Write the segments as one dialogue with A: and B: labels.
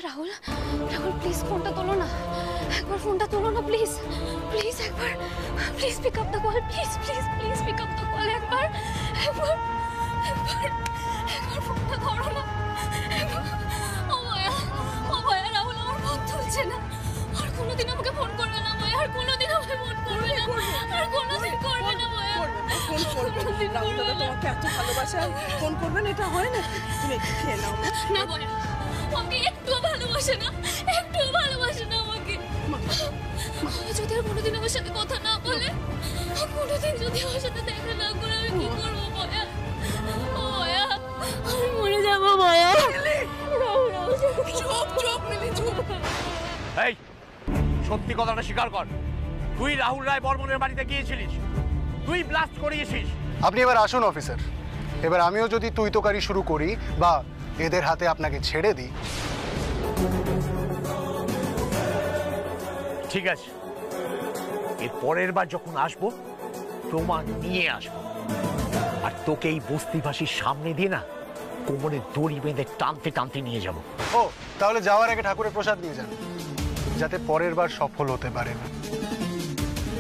A: Rahul Rahul please ফোনটা তোলো না, একবার ফোনটা তোলো না প্লিজ, প্লিজ একবার, please pick up the call, please please please pick up the call, একবার একবার একবার একবার ফোনটা ধরো না। ও ভাইয়া রাহুল আমার ফোন তুলছে না, আর কোনোদিন আমাকে ফোন করবে না ভাইয়া, আর কোনোদিন আমাকে ফোন করবে না, আর কোনোদিন করবে না ভাইয়া।
B: ফোন করবে রাহুল দাদা তোমাকে এত ভালোবাসে, ফোন করবেন এটা হয় না? তুমি একটু খেয়ে নাও
A: না ভাইয়া, আমাকে একটুও ভালোবাসে না, একটুও ভালোবাসে না আমাকে। যদি আর কোনোদিন আমার সাথে কথা না বলে, কোনোদিন যদি আমার সাথে দেখা না করে, আমি কি করবো ভাইয়া? ও ভাইয়া আমি মরে যাবো ভাইয়া।
B: চুপ চুপ মিলি চুপ।
C: এই সত্যি কথাটা স্বীকার কর, তুই রাহুল রায় বর্মনের বাড়িতে গিয়েছিলিস, তুই ব্লাস্ট করিয়েছিস।
D: আপনি এবার আসুন অফিসার, এবার আমিও যদি তুই তোকারি শুরু করি বা এদের হাতে আপনাকে ছেড়ে দিই।
C: ঠিক আছে, এর পরের বার যখন আসবো প্রমাণ নিয়ে আসবো, আর তোকে এই বস্তিবাসীর সামনে দিয়ে না কোমরে দড়ি বেঁধে টানতে টানতে নিয়ে যাব।
D: ও তাহলে যাওয়ার আগে ঠাকুরের প্রসাদ নিয়ে যান, যাতে পরের বার সফল হতে পারেন।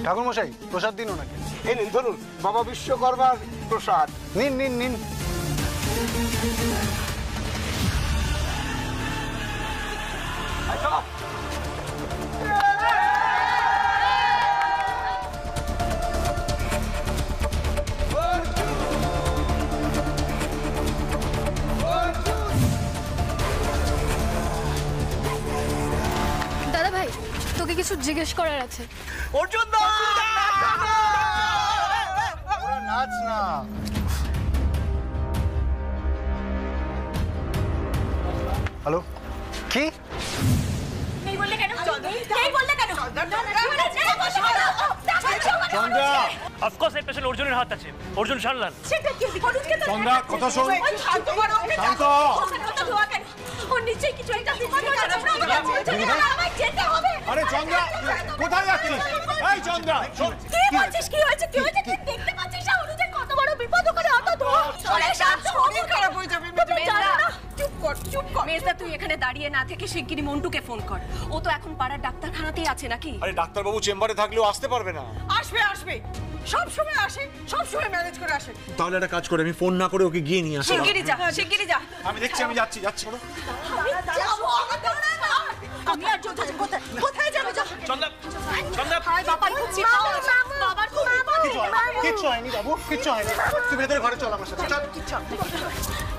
D: ঠাকুর মশাই প্রসাদ দিন ওনাকে।
E: এই নিন ধরুন বাবা বিশ্বকর্মার প্রসাদ।
D: নিন নিন নিন।
A: দাদা ভাই তোকে কিছু জিজ্ঞেস করার আছে।
C: অর্জুন দা
D: নাচ না। হ্যালো কি?
A: এই বললে কেন? এই বললে কেন?
C: চন্দ্রা, অফকোর্স এই পেশেন্ট অর্জুনের হাত আছে, অর্জুন সারলান।
A: সেটা কি?
E: চন্দ্রা কথা শোন।
B: শান্ত করো,
E: শান্ত।
A: কথা ধোয়া কেন? ওর নিশ্চয়ই কিছু একটা আমায় যেতে হবে।
E: আরে চন্দ্রা কোথায় যাচ্ছিস? এই চন্দ্রা শোন।
A: কি বলছিস? কি হয়েছে? কি হয়েছে? তুই দেখতে পাচ্ছিস না অনুজের কত বড় বিপদ, ওখানে অত ধোয়া।
B: শরীর খারাপ হয়ে যাবে।
A: তুমি জানো না?
B: চুপ কর চুপ কর।
F: মেজদা তুই এখানে দাঁড়িয়ে না থেকে শিগগিরই মন্টুকে ফোন কর, ও তো এখন পাড়ার ডাক্তারখানাতেই আছে নাকি?
E: আরে ডাক্তারবাবু চেম্বারে থাকলেও আসতে পারবে না।
B: আসবে আসবে, সব সময় আসে, সব সময় ম্যানেজ করে আসে।
E: তাহলে একটা কাজ করে আমি ফোন না করে ওকে গিয়ে নিয়ে আসি।
F: শিগগিরই যা, শিগগিরই যা।
E: আমি দেখছি, আমি যাচ্ছি যাচ্ছি।
B: আমি আর কোথায় যাবে?
C: চন্দ্রা, চন্দ্রা
A: বাবার খুব বাবার খুব
D: কিচ্ছু হয়নি বাবু, কিচ্ছু হয়নি। তুই ভেতরে ঘরে চল আমার সাথে, চল।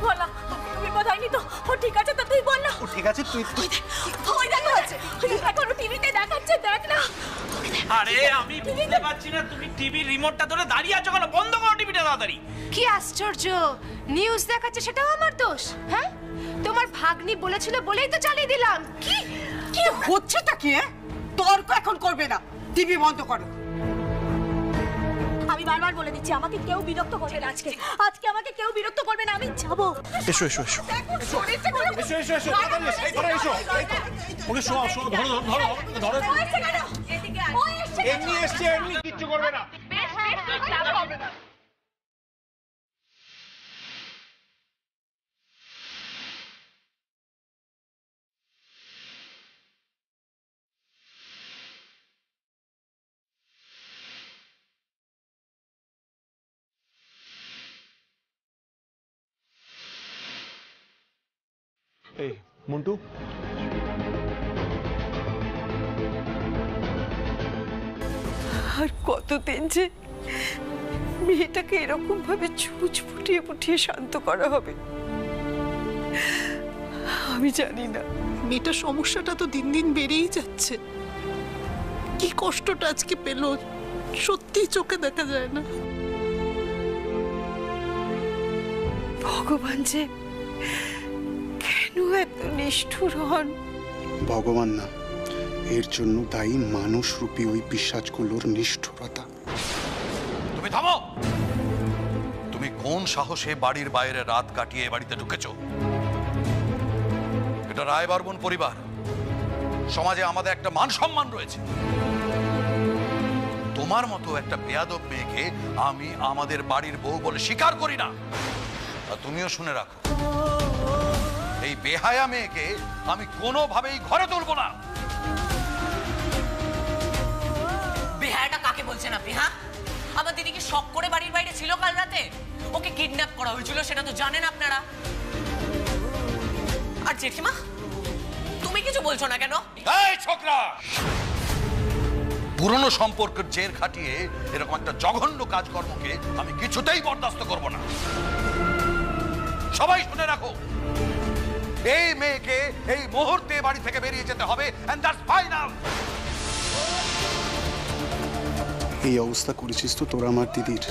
A: বলা বিপদ হয়নি তো? ও ঠিক আছে তো? তুই বল না।
D: ও ঠিক আছে, তুই
A: ওই দেখো আছে, এখন টিভিতে দেখাচ্ছে, দেখ না।
C: আরে আমি বুঝতে পারছি না, তুমি টিভির রিমোটটা ধরে দাঁড়িয়ে আছো কেন? বন্ধ করো টিভিটা তাড়াতাড়ি।
F: কি আশ্চর্য, নিউজ দেখাচ্ছে সেটাও আমার দোষ? হ্যাঁ, তোমার ভাগ্নি বলেছিল বলেই তো চালিয়ে দিলাম। কি
B: কি হচ্ছেটা কি? তর্ক এখন করবে না, টিভি বন্ধ করো।
A: আমি বারবার বলে দিচ্ছি, আমাকে কেউ বিরক্ত করবে না আজকে, আজকে আমাকে কেউ বিরক্ত করবে না, আমি যাবো।
D: এসো এসো এসো।
E: এসো এসো এসো তাড়াতাড়ি এসো। এই ধরো এসো। ওকে শোয়াও, শোয়াও, ধরো ধরো ধরো ধরো। এমনি এসছে, এমনি কিচ্ছু করবে না। এই মন্টু,
B: আর কতদিন যে মেয়েটাকে এরকম ভাবে চুচ ফুটিয়ে ফুটিয়ে শান্ত করা হবে আমি জানি না। মেয়েটার সমস্যাটা তো দিন দিন বেড়েই যাচ্ছে। কি কষ্টটা আজকে পেল সত্যি চোখে দেখা যায় না। ভগবান যে কেন এত নিষ্ঠুর হন?
G: ভগবান না, এর জন্য দায়ী মানুষরূপী ওই পিশাচগুলোর নিষ্ঠুরতা।
H: তুমি থামো! তুমি কোন সাহসে বাড়ির বাইরে রাত কাটিয়ে বাড়িতে ঢুকেছো? এটা রায় বর্মন পরিবার, সমাজে আমাদের একটা মান সম্মান রয়েছে। তোমার মতো একটা বেয়াদব মেয়েকে আমি আমাদের বাড়ির বউ বলে স্বীকার করি না। আর তুমিও শুনে রাখো, এই বেহায়া মেয়েকে আমি কোনোভাবেই ঘরে তুলবো না।
I: বেহায়াটা কাকে বলছেন আপনি? হ্যাঁ, আমার দিদিকে শক করে বাড়ির বাইরে ছিল কাল রাতে, ওকে কিডন্যাপ করা হয়েছিল, সেটা তো জানেন আপনারা। আর জেঠিমা, তুমি কিছু বলছো না কেন?
H: এই ছোকরা, পুরনো সম্পর্কের জের খাটিয়ে এরকম একটা জঘন্য কাজকর্মকে আমি কিছুতেই বরদাস্ত করব না। সবাই শুনে রাখো, এই মেয়েকে এই মুহূর্তে বাড়ি থেকে বেরিয়ে যেতে হবে, and that's final।
G: এই অবস্থা করেছিস তো তোরা আমার দিদির।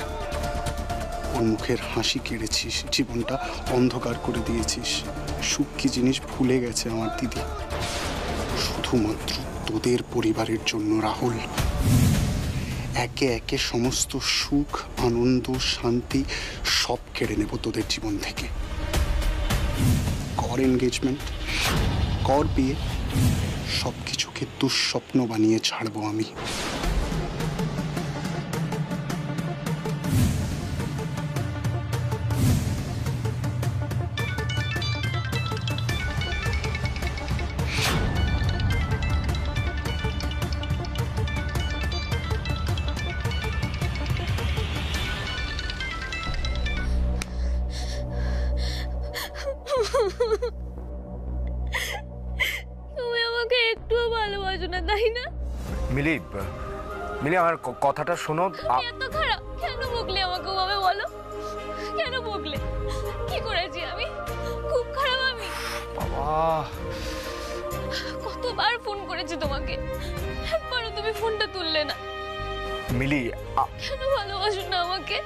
G: ওর মুখের হাসি কেড়েছিস, জীবনটা অন্ধকার করে দিয়েছিস। সুখ কি জিনিস ভুলে গেছে আমার দিদি, শুধুমাত্র তোদের পরিবারের জন্য। রাহুল, একে একে সমস্ত সুখ, আনন্দ, শান্তি সব কেড়ে নেব তোদের জীবন থেকে। কর এনগেজমেন্ট, কর বিয়ে, সব কিছুকে দুঃস্বপ্ন বানিয়ে ছাড়বো আমি।
A: তুমি আমাকে একটুও ভালোবাসো না, তাই না?
E: মিলি, মিলি আমার কথাটা শোনো।
A: আমি এত খারাপ কেন বকলে আমাকে ওভাবে বলো? কেন বকলে? কি করেছি আমি? খুব খারাপ আমি?
E: বাবা,
A: কতবার ফোন করেছি তোমাকে, একবারও তুমি ফোনটা তুললে না।
E: মিলি,
A: কেন ভালোবাসো না আমাকে?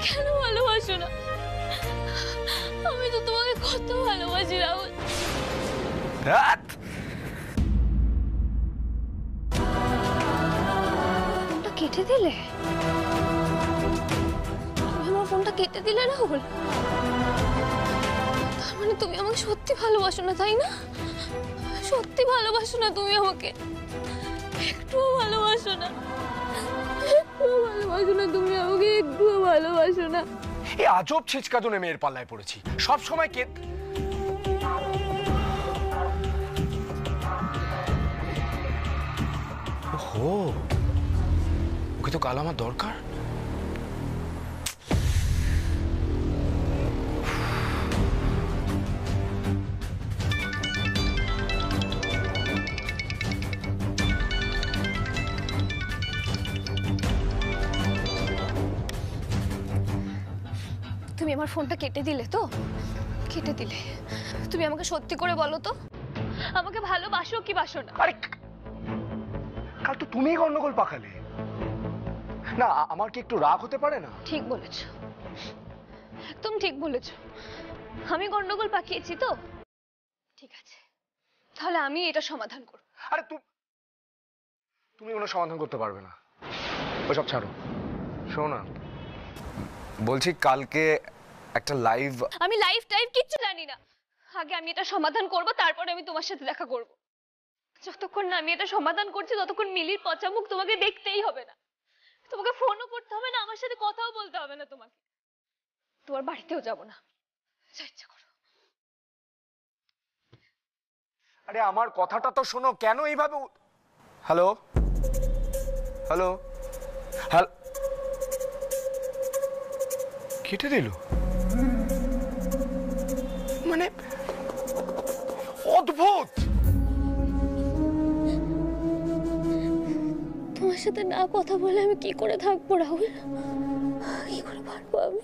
A: কেন ভালোবাসো না? আমি তো তোমাকে কত ভালোবাসি রাহুল। ফোনটা কেটে দিলে? তুমি আমার ফোনটা কেটে দিলে রাহুল? তার মানে তুমি আমাকে সত্যি ভালোবাসো না, তাই না? সত্যি ভালোবাসো না তুমি আমাকে? একটুও ভালোবাসো না? একটুও ভালোবাসো না তুমি আমাকে? একটুও ভালোবাসো না?
E: এই আজব ছিচকাদনে মেয়ের পাল্লায় পড়েছি সব সময়। কে ও, ওকে তো কাল আমার দরকার।
A: তুমি আমার ফোনটা কেটে দিলে তো? কেটে দিলে? তুমি আমাকে সত্যি করে বলো তো, আমাকে ভালোবাসো কি বাসো না?
E: আরে কাল তো তুমিই গন্ডগোল পাকালে না, আমার কি একটু রাগ হতে পারে না?
A: ঠিক বলেছো, একদম ঠিক বলেছো। আমি গন্ডগোল পাকিয়েছি তো? ঠিক আছে, তাহলে আমি এটা সমাধান করব।
E: আরে তুমি কোনো সমাধান করতে পারবে না, ওসব ছাড়ো। শোনো না, বলছি কালকে একটা লাইভ।
A: আমি লাইভ টাইভ কিচ্ছু জানি না। আগে আমি এটা সমাধান করব, তারপরে আমি তোমার সাথে দেখা করব। যতক্ষণ না আমি এটা সমাধান করছি ততক্ষণ মিলির পচা মুখ তোমাকে দেখতেই হবে না। তোমাকে ফোনও করতে হবে না, আমার সাথে কথাও বলতে হবে না তোমাকে। তোমার বাড়িতেও যাব না, যা ইচ্ছা করো।
E: আরে আমার কথাটা তো শোনো, কেন এইভাবে? হ্যালো হ্যালো হ্যালো, কেটে দিল মানে? অদ্ভুত।
A: তোমার সাথে না কথা বলে আমি কি করে থাকবো রাহুল? কি করে পারবো আমি?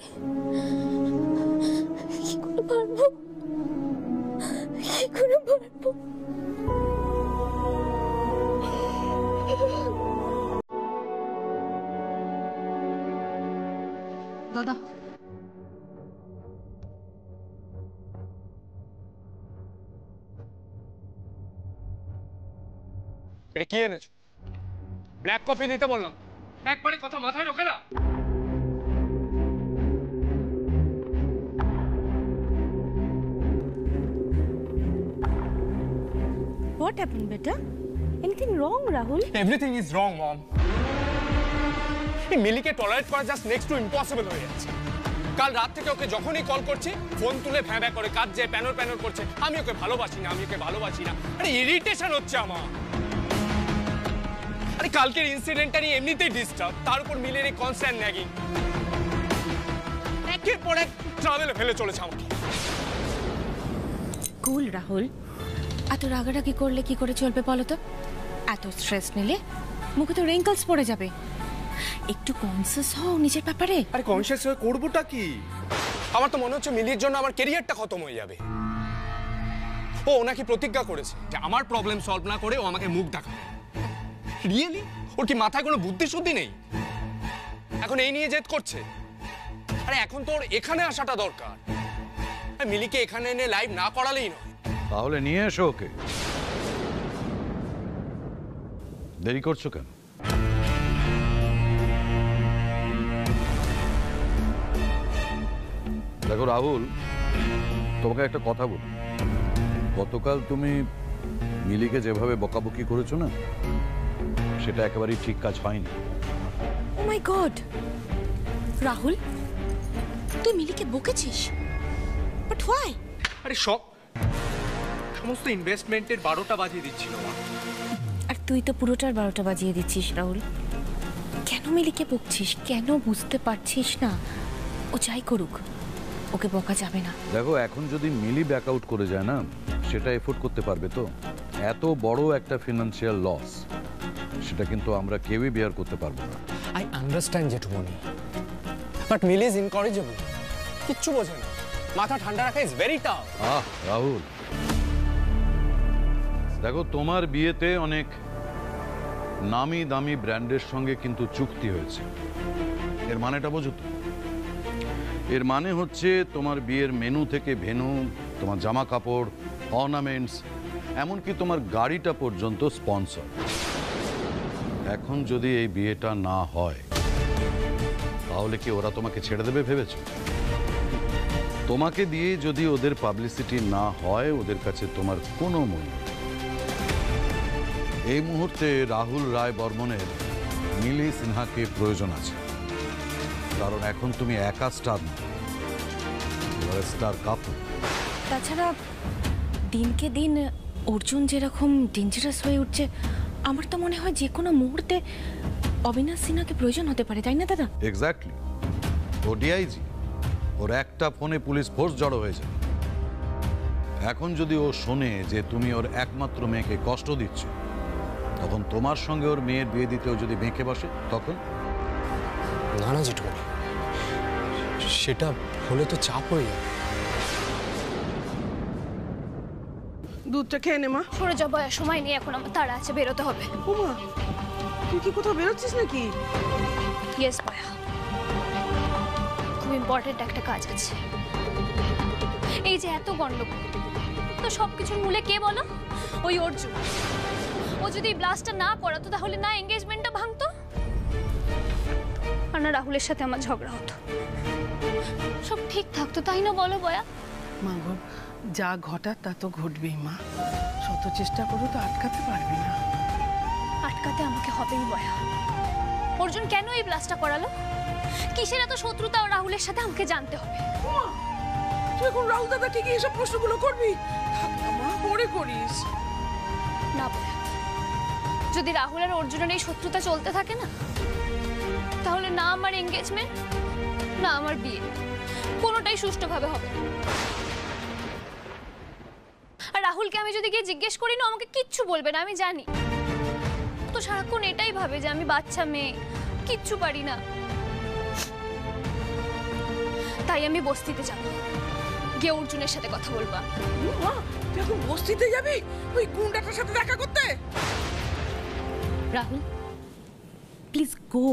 A: কি করে পারবো? কি করে পারবো?
B: দাদা,
E: এটা কি এনেছো? ব্ল্যাক কফি দিতে বললাম, একবারে কথা মাথায় ঢোকে না।
J: What happened, beta? Anything wrong, Rahul?
E: Everything is wrong, mom. এই মিলিকে টলারেট করা জাস্ট নেক্সট টু ইম্পসিবল হয়ে যাচ্ছে।
K: কাল রাত থেকে ওকে যখনই কল করছি ফোন তুলে ভ্যাঁ ভ্যাঁ করে কাঁদছে, প্যানর প্যানর করছে, আমি ওকে ভালোবাসি না, আমি ওকে ভালোবাসি না। আরে ইরিটেশন হচ্ছে আমার। আরে কালকের ইনসিডেন্টটা নিয়ে এমনিতেই ডিস্টার্ব, তার উপর মিলের এই কনস্ট্যান্ট ন্যাগিং একের পর এক ট্রাভেলে ফেলে চলেছে আমাকে।
J: কুল রাহুল, এত রাগারাগি করলে কি করে চলবে বলো তো? এত স্ট্রেস নিলে মুখে তো রিঙ্কলস পড়ে যাবে। একটু কনসিয়াস হও নিজের ব্যাপারে।
K: আরে কনসিয়াস হয়ে করবোটা কি? আমার তো মনে হচ্ছে মিলির জন্য আমার ক্যারিয়ারটা খতম হয়ে যাবে। ও নাকি প্রতিজ্ঞা করেছে যে আমার প্রবলেম সলভ না করে ও আমাকে মুখ দেখাবে। রিয়েলি? ওর কি মাথায় কোনো বুদ্ধি শুদ্ধি নেই? এখন এই নিয়ে জেদ করছে। আরে এখন তো ওর এখানে আসাটা দরকার, মিলিকে এখানে এনে লাইভ না করালেই নয়।
H: তাহলে নিয়ে এসো ওকে, দেরি করছো কেন? দেখো রাহুল, তোমাকে একটা কথা বলি, গতকাল তুমি মিলিকে যেভাবে বকাবকি করেছো না, সেটা একেবারেই ঠিক কাজ হয়নি।
J: ও মাই গড রাহুল, তুই মিলিকে বকেছিস? But why?
K: আরে সমস্ত ইনভেস্টমেন্টের 12টা বাজিয়ে দিচ্ছিল মা।
J: আর তুই তো পুরোটার 12টা বাজিয়ে দিচ্ছিস রাহুল। কেন মিলিকে বকছিস? কেন বুঝতে পারছিস না? ও যাই করুক, ওকে বকা যাবে না।
H: দেখো এখন যদি মিলি ব্যাকআউট করে যায় না, সেটা এফোর্ড করতে পারবে তো? এত বড় একটা ফিনান্সিয়াল লস, সেটা কিন্তু আমরা কেউই বেয়ার করতে পারবো না।
K: আই আন্ডারস্ট্যান্ড জেঠুমনি, বাট মিলি ইজ ইনকরেজেবল। কিচ্ছু বোঝে না, মাথা ঠান্ডা রাখা ইজ ভেরি টাফ।
H: রাহুল দেখো, তোমার বিয়েতে অনেক নামি দামি ব্র্যান্ডের সঙ্গে কিন্তু চুক্তি হয়েছে। এর মানেটা বোঝো তো? এর মানে হচ্ছে তোমার বিয়ের মেনু থেকে ভেন্যু, তোমার জামা কাপড়, অর্নামেন্টস, এমনকি তোমার গাড়িটা পর্যন্ত স্পন্সর। এখন যদি এই বিয়েটা না হয়, তাহলে কি ওরা তোমাকে ছেড়ে দেবে ভেবেছো? তোমাকে দিয়ে যদি ওদের পাবলিসিটি না হয়, ওদের কাছে তোমার কোনো মূল্য নেই। এই মুহূর্তে রাহুল রায় বর্মনের মিলি সিনহাকে প্রয়োজন আছে, কারণ এখন তুমি একা স্টার না, স্টার কাপল।
J: তাছাড়া দিনকে দিন অর্জুন যেরকম ডেঞ্জারাস হয়ে উঠছে, আমার তো মনে হয় যে কোনো মুহূর্তে অবিনাশ সিনহাকে প্রয়োজন হতে পারে, তাই না দাদা?
H: এক্স্যাক্টলি। ও ডিআইজি, ওর একটা ফোনে পুলিশ ফোর্স জড়ো হয়ে যায়। এখন যদি ও শোনে যে তুমি ওর একমাত্র মেয়েকে কষ্ট দিচ্ছ, তখন তোমার সঙ্গে ওর মেয়ের বিয়ে দিতেও যদি বেঁকে বসে, তখন?
K: না না জেঠুমনি, সেটা হলে তো চাপ হয়ে যাবে।
B: দুধটা খেয়ে নে মা।
A: সরে যা বয়া, সময় নেই এখন, আমার তাড়া আছে, বেরোতে হবে।
B: ও মা, তুই কি কোথাও বেরোচ্ছিস নাকি?
A: ইয়েস বয়া, খুব ইম্পর্টেন্ট একটা কাজ আছে। এই যে এত গন্ডগোল, তো সবকিছুর মূলে কে বলো? ওই অর্জুন। ও যদি ব্লাস্টটা না করাতো, তাহলে না এঙ্গেজমেন্টটা ভাঙতো, আর না রাহুলের সাথে আমার ঝগড়া হতো, সব ঠিক থাকতো, তাই না বলো বয়া?
B: মা গো, যা ঘটার তা তো ঘটবেই মা, শত চেষ্টা করো তো আটকাতে পারবি না।
A: আটকাতে আমাকে হবেই বয়া। অর্জুন কেন এই ব্লাস্টটা করালো? কিসের এত শত্রুতা ও রাহুলের সাথে, আমাকে জানতে হবে।
B: তুই এখন রাহুল দাদা ঠিকই এসব প্রশ্নগুলো করবি? মা, পরে করিস
A: না বয়া, যদি রাহুল আর অর্জুনের এই শত্রুতা চলতে থাকে না, তাহলে না আমার এঙ্গেজমেন্ট, না আমার বিয়ে, কোনোটাই সুষ্ঠুভাবে হবে না। আর রাহুলকে আমি যদি গিয়ে জিজ্ঞেস করি না, আমাকে কিচ্ছু বলবে না, আমি জানি। তো সারাক্ষণ এটাই ভাবে যে আমি বাচ্চা মেয়ে, কিচ্ছু পারি না। তাই আমি বস্তিতে যাব, গিয়ে অর্জুনের সাথে কথা বলবা।
B: মা, তুই এখন বস্তিতে যাবি ওই গুন্ডাটার সাথে দেখা করতে?
J: রাহুল প্লিজ গো,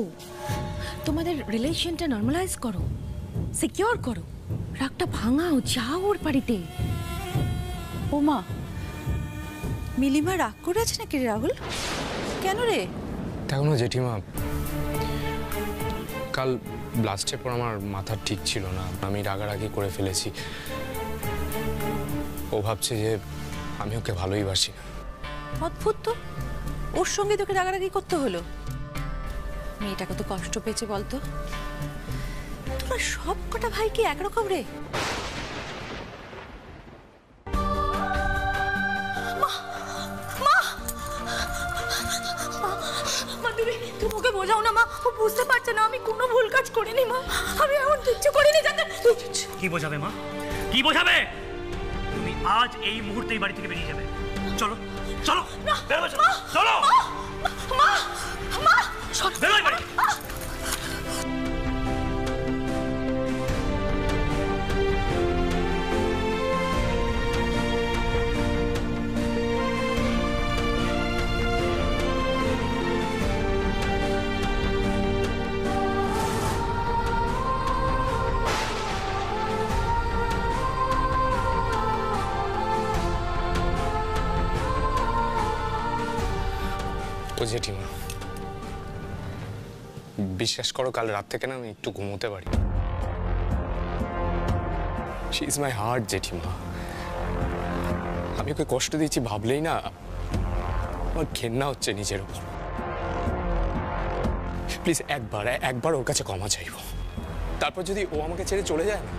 J: তোমাদের রিলেশনটা নর্মালাইজ করো, সিকিউর করো, রাগটা ভাঙাও, যাও ওর বাড়িতে।
L: ও মা, মিলিমা রাগ করে আছে নাকি রে রাহুল? কেন রে?
K: দেখো না জেঠিমা, কাল ব্লাস্টের পর আমার মাথা ঠিক ছিল না, আমি রাগারাগি করে ফেলেছি। ও ভাবছে যে আমি ওকে ভালোই বাসি না।
L: অদ্ভুত তো, ওর সঙ্গে তোকে রাগারাগি করতে হলো? মেয়েটা কত কষ্ট পেয়েছে বলতো? তোর তোরা সব কটা ভাই কি একরকম রে?
J: তোমাকে বোঝাও না মা, ও বুঝতে পারছে না আমি কোনো ভুল কাজ করিনি মা, আমি এমন কিচ্ছু করিনি যাতে।
M: কি বোঝাবে মা, কি বোঝাবে? তুমি আজ এই মুহূর্তেই বাড়ি থেকে বেরিয়ে যাবে। চলো চলো চলো
J: মা, মা
M: বেরোই বাড়ি।
K: জেঠিমা, বিশ্বাস করো কাল রাত থেকে না আমি একটু ঘুমোতে পারি। শি ইজ মাই হার্ট জেঠিমা। আমি ওকে কষ্ট দিয়েছি ভাবলেই না আমার ঘেন্না হচ্ছে নিজের উপর। প্লিজ একবার ওর কাছে ক্ষমা চাইবো, তারপর যদি ও আমাকে ছেড়ে চলে যায় না,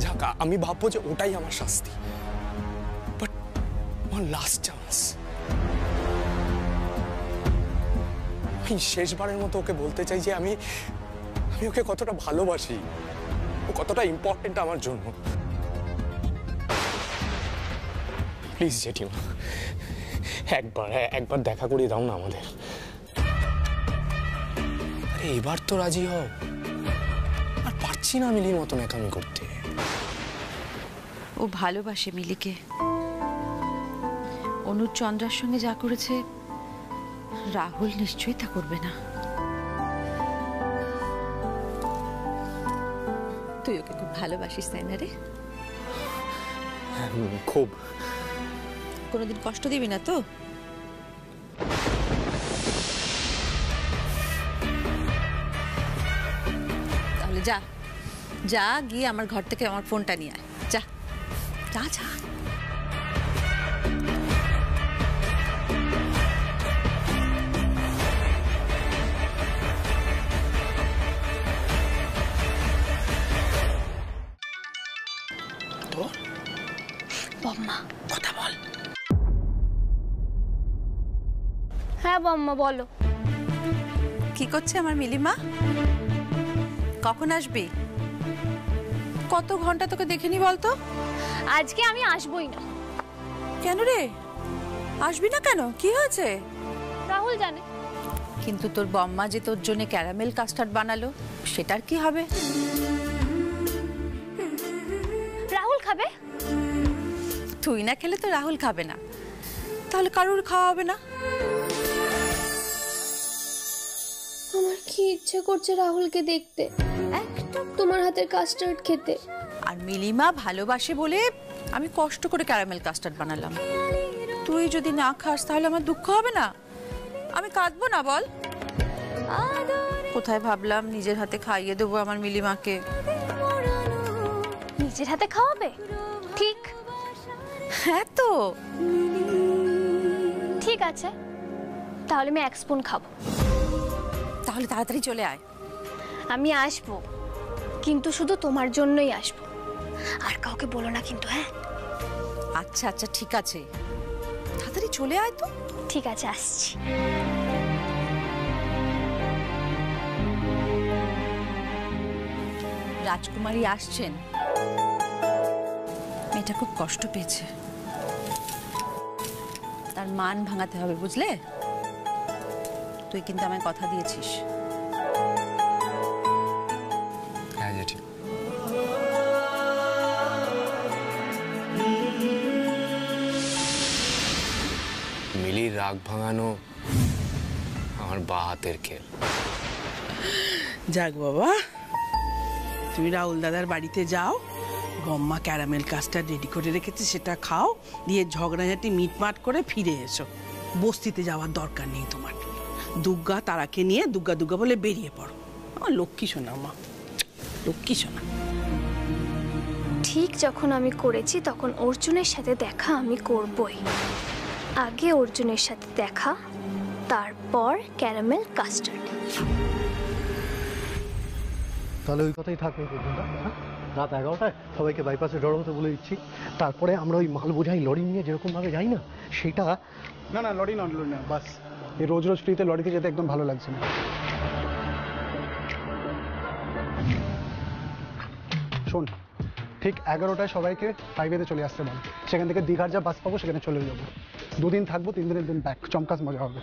K: যাক আমি ভাববো যে ওটাই আমার শাস্তি। বাট ওয়ান লাস্ট চান্স, শেষবারের মতো ওকে বলতে চাই যে আমি ওকে কতটা ভালোবাসি, ও কতটা ইম্পর্টেন্ট আমার জন্য। প্লিজ জেঠিমা, একবার দেখা করিয়ে দাও না আমাদের। আরে এবার তো রাজি হও, আর পারছি না মিলির মতন একামি করতে।
L: ও ভালোবাসে মিলিকে। অনুজ চন্দ্রার সঙ্গে যা করেছে রাহুল নিশ্চয়ই তা করবে না। তুই ওকে খুব ভালোবাসিস তাই না রে?
K: খুব।
L: কোনোদিন কষ্ট দিবি না তো? তাহলে যা যা গিয়ে আমার ঘর থেকে আমার ফোনটা নিয়ে আয়। যা যা যা।
A: বম্মা কথা বল। হ্যাঁ বম্মা বলো।
L: কি করছে আমার মিলিমা? কখন আসবি? কত ঘন্টা তোকে দেখিনি বলতো?
A: আজকে আমি আসবই না।
L: কেন রে? আসবি না কেন? কি হয়েছে?
A: রাহুল জানে।
L: কিন্তু তোর বম্মা যে তোর জন্য ক্যারামেল কাস্টার্ড বানালো, সেটার কি হবে?
A: রাহুল খাবে?
L: তুই না খেলে তো রাহুল খাবে না, তাহলে কারোর খাওয়া হবে না।
A: আমার কি ইচ্ছে করছে রাহুলকে দেখতে, একটা তোমার হাতের কাস্টার্ড খেতে।
L: আর মিলিমা ভালোবাসে বলে আমি কষ্ট করে ক্যারামেল কাস্টার্ড বানালাম। তুই যদি না খাস তাহলে আমার দুঃখ হবে না? আমি কাঁদবো না বল? কোথায় ভাবলাম নিজের হাতে খাইয়ে দেবো আমার মিলিমাকে।
A: নিজের হাতে খাওয়াবে? ঠিক।
L: হ্যাঁ তো
A: ঠিক আছে, তাহলে আমি 1 স্পুন খাবো।
L: তাহলে তাড়াতাড়ি চলে আয়।
A: আমি আসবো, কিন্তু শুধু তোমার জন্যই আসবো, আর কাউকে বলো না কিন্তু। হ্যাঁ
L: আচ্ছা আচ্ছা ঠিক আছে, তাড়াতাড়ি চলে আয় তো।
A: ঠিক আছে আসছি।
L: রাজকুমারী আসছেন। মেয়েটা খুব কষ্ট পেয়েছে, তার মান ভাঙাতে হবে বুঝলে? তুই কিন্তু আমায় কথা দিয়েছিস।
K: হ্যাঁ জেঠি। মিলির রাগ ভাঙানো আমার বা হাতের খেল।
N: যাক বাবা, তুমি রাহুল দাদার বাড়িতে যাও, বম্মা ক্যারামেল কাস্টার্ড রেডি করে রেখেছে, সেটা খাও, দিয়ে ঝগড়াঝাটি মিটমাট করে ফিরে এসো। বস্তিতে যাওয়ার দরকার নেই তোমার। দুর্গা তারাকে নিয়ে দুর্গা দুর্গা বলে বেরিয়ে পড়ো। আমার লক্ষ্মী সোনা মা, লক্ষ্মী সোনা।
A: ঠিক যখন আমি করেছি তখন অর্জুনের সাথে দেখা আমি করবই। আগে অর্জুনের সাথে দেখা, তারপর ক্যারামেল কাস্টার্ড।
O: তাহলে ওই কথাই থাকবে প্রদ্যুৎদা, হ্যাঁ? রাত 11টায় সবাইকে বাইপাসে জড়ো হতে বলে দিচ্ছি, তারপরে আমরা ওই মাল বোঝাই লরি নিয়ে যেরকমভাবে যাই না, সেটা
G: না না লরি না বাস। এই রোজ রোজ ফ্রিতে লরিতে যেতে একদম ভালো লাগছে না। শোন, ঠিক 11টায় সবাইকে হাইওয়েতে চলে আসতে বল। সেখান থেকে দীঘার যা বাস পাবো সেখানে চলে যাবো। 2 দিন থাকবো, 3 দিনের দিন ব্যাক। চমকাস মজা হবে।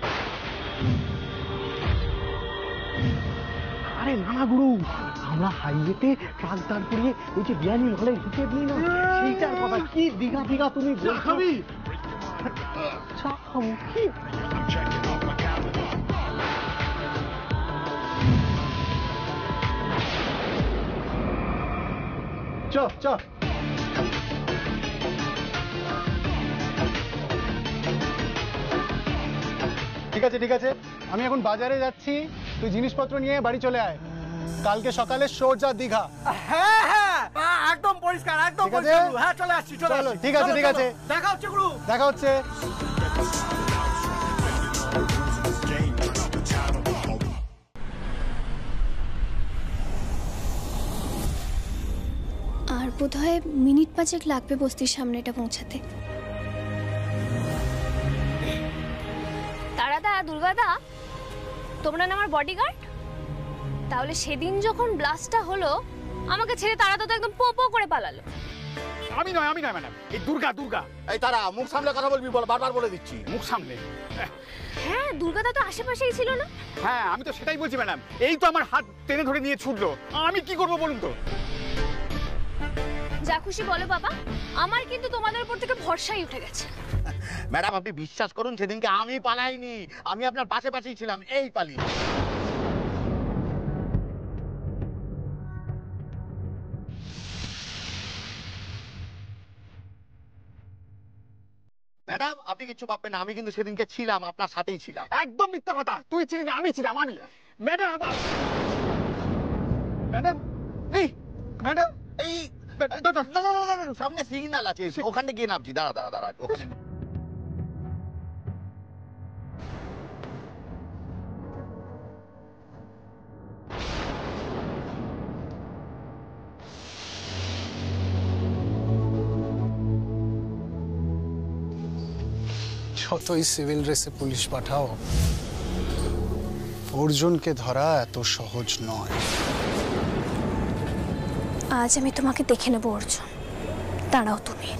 O: আরে না না গুরু, আমরা হাইওয়েতে ট্রাক দাঁড় করিয়ে ওই যে বিয়ানি হলে ঢুকে দিই না, সেইটার কথা। কি দীঘা দীঘা তুমি বলছাবি? চা খাবো কি?
G: চ চ। ঠিক আছে ঠিক আছে, আমি এখন বাজারে যাচ্ছি, তুই জিনিসপত্র নিয়ে বাড়ি চলে আয়। কালকে সকালে সোজা দীঘা।
O: হ্যাঁ হ্যাঁ একদম পরিষ্কার, একদম পরিষ্কার। হ্যাঁ চলে আসছি, চলে আসছি।
G: ঠিক আছে ঠিক আছে,
O: দেখা হচ্ছে গুরু,
G: দেখা হচ্ছে।
A: আর বোধহয় মিনিট 5 লাগবে বস্তির সামনে এটা পৌঁছাতে। তারাদা, দুর্গাদা, তোমরা না আমার বডিগার্ড? তাহলে সেদিন যখন ব্লাস্টটা হলো আমাকে ছেড়ে তারাদা তো একদম পো পো করে পালালো।
O: আমি নয় ম্যাডাম, এই দুর্গা। এই তারা, মুখ সামলে কথা বলবি, বল, বারবার বলে দিচ্ছি, মুখ সামলে।
A: হ্যাঁ, দুর্গাদা তো আশেপাশেই ছিল না?
O: হ্যাঁ আমি তো সেটাই বলছি ম্যাডাম, এই তো আমার হাত টেনে ধরে নিয়ে ছুটলো, আমি কি করবো বলুন তো?
A: যা খুশি বলো বাবা, আমার কিন্তু তোমাদের উপর থেকে ভরসাই উঠে গেছে।
P: ম্যাডাম আপনি বিশ্বাস করুন, সেদিনকে আমি পালাইনি, আমি আপনার পাশেই ছিলাম, এই পালিয়ে। ম্যাডাম আপনি কিছু ভাববেন না, আমি কিন্তু সেদিনকে ছিলাম, আপনার সাথেই ছিলাম।
O: একদম মিথ্যা কথা, তুই ছিলি, আমি ছিলাম। ম্যাডাম ম্যাডাম এই ম্যাডাম
P: এই সামনে সিগন্যাল আছে, ওখানে গিয়ে নামছি। দাঁড়া ওখানে।
G: যতই সিভিল ড্রেসে পুলিশ পাঠাও, অর্জুনকে ধরা এত সহজ নয়।
A: আজ আমি তোমাকে দেখে নেবো অর্জুন, দাঁড়াও তুমি।